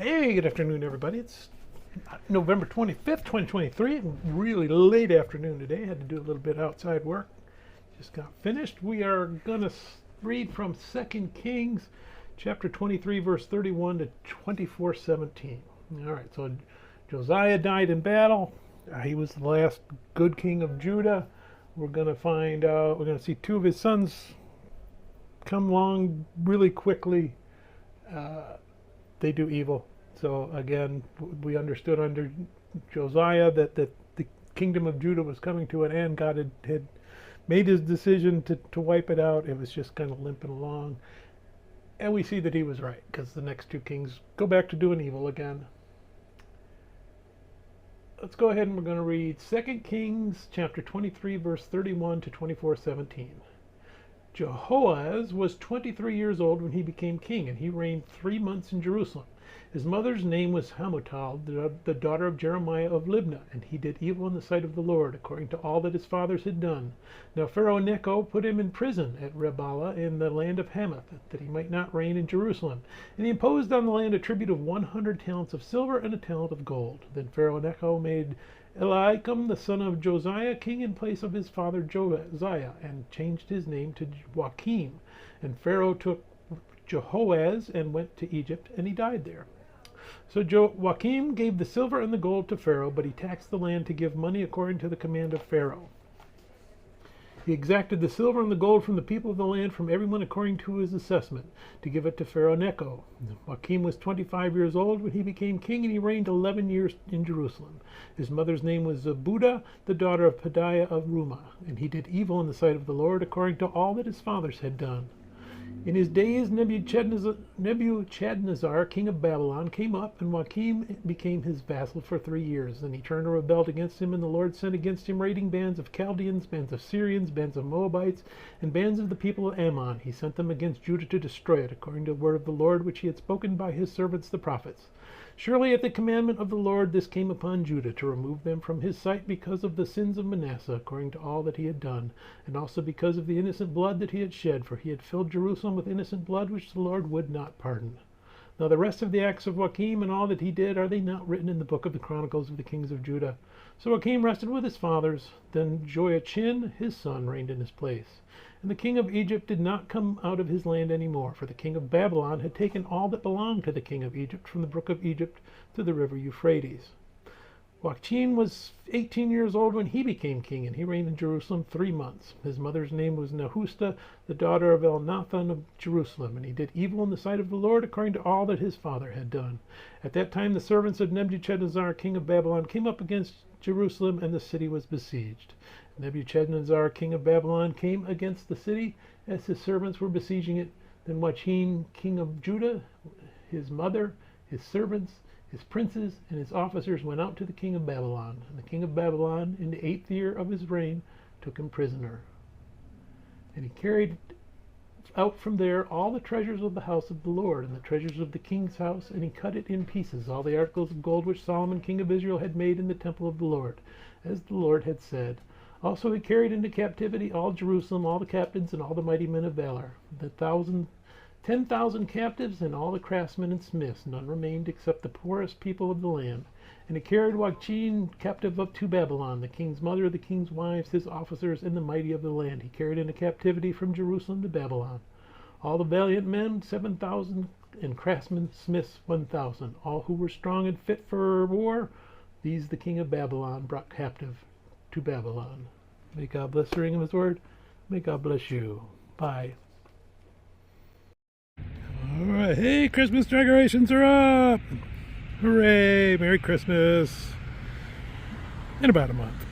Hey, good afternoon, everybody. It's November 25th, 2023. Really late afternoon today. Had to do a little bit outside work. Just got finished. We are going to read from 2 Kings chapter 23, verse 31 to 24:17. All right, so Josiah died in battle. He was the last good king of Judah. We're going to see two of his sons come along really quickly. They do evil. So again, we understood under Josiah that the kingdom of Judah was coming to an end. God had made his decision to wipe it out. It was just kind of limping along. And we see that he was right, because the next two kings go back to doing evil again. Let's go ahead and we're going to read 2 Kings chapter 23, verse 31 to 24:17. Jehoaz was 23 years old when he became king, and he reigned 3 months in Jerusalem. His mother's name was Hamutal, the daughter of Jeremiah of Libnah, and he did evil in the sight of the Lord, according to all that his fathers had done. Now Pharaoh Necho put him in prison at Rebalah in the land of Hamath, that he might not reign in Jerusalem. And he imposed on the land a tribute of 100 talents of silver and a talent of gold. Then Pharaoh Necho made Eliakim, the son of Josiah, king in place of his father Josiah, and changed his name to Joachim. And Pharaoh took Jehoaz and went to Egypt, and he died there. So Joachim gave the silver and the gold to Pharaoh, but he taxed the land to give money according to the command of Pharaoh. He exacted the silver and the gold from the people of the land, from everyone according to his assessment, to give it to Pharaoh Necho. Joachim was 25 years old when he became king, and he reigned 11 years in Jerusalem. His mother's name was Zebudah, the daughter of Pedaiah of Rumah, and he did evil in the sight of the Lord, according to all that his fathers had done. In his days, Nebuchadnezzar, king of Babylon, came up, and Joachim became his vassal for 3 years. Then he turned and rebelled against him, and the Lord sent against him raiding bands of Chaldeans, bands of Syrians, bands of Moabites, and bands of the people of Ammon. He sent them against Judah to destroy it, according to the word of the Lord, which he had spoken by his servants the prophets. Surely at the commandment of the Lord this came upon Judah, to remove them from his sight because of the sins of Manasseh, according to all that he had done, and also because of the innocent blood that he had shed, for he had filled Jerusalem with innocent blood, which the Lord would not pardon. Now the rest of the acts of Joachim and all that he did, are they not written in the book of the Chronicles of the kings of Judah? So Joachim rested with his fathers. Then Joachim his son reigned in his place. And the king of Egypt did not come out of his land any more, for the king of Babylon had taken all that belonged to the king of Egypt, from the brook of Egypt to the river Euphrates. Joachim was 18 years old when he became king, and he reigned in Jerusalem 3 months. His mother's name was Nehushta, the daughter of Elnathan of Jerusalem, and he did evil in the sight of the Lord, according to all that his father had done. At that time the servants of Nebuchadnezzar, king of Babylon, came up against Jerusalem, and the city was besieged. Nebuchadnezzar, king of Babylon, came against the city as his servants were besieging it. Then Joachim, king of Judah, his mother, his servants, his princes, and his officers went out to the king of Babylon. And the king of Babylon, in the 8th year of his reign, took him prisoner. And he carried out from there all the treasures of the house of the Lord, and the treasures of the king's house, and he cut it in pieces, all the articles of gold which Solomon king of Israel had made in the temple of the Lord, as the Lord had said. Also he carried into captivity all Jerusalem, all the captains, and all the mighty men of valor, 10,000 captives, and all the craftsmen and smiths. None remained except the poorest people of the land. And he carried Joachim captive up to Babylon, the king's mother, the king's wives, his officers, and the mighty of the land. He carried into captivity from Jerusalem to Babylon all the valiant men, 7,000, and craftsmen, smiths, 1,000. All who were strong and fit for war, these the king of Babylon brought captive to Babylon. May God bless the reading of his word. May God bless you. Bye. All right, hey, Christmas decorations are up. Hooray, Merry Christmas. In about a month.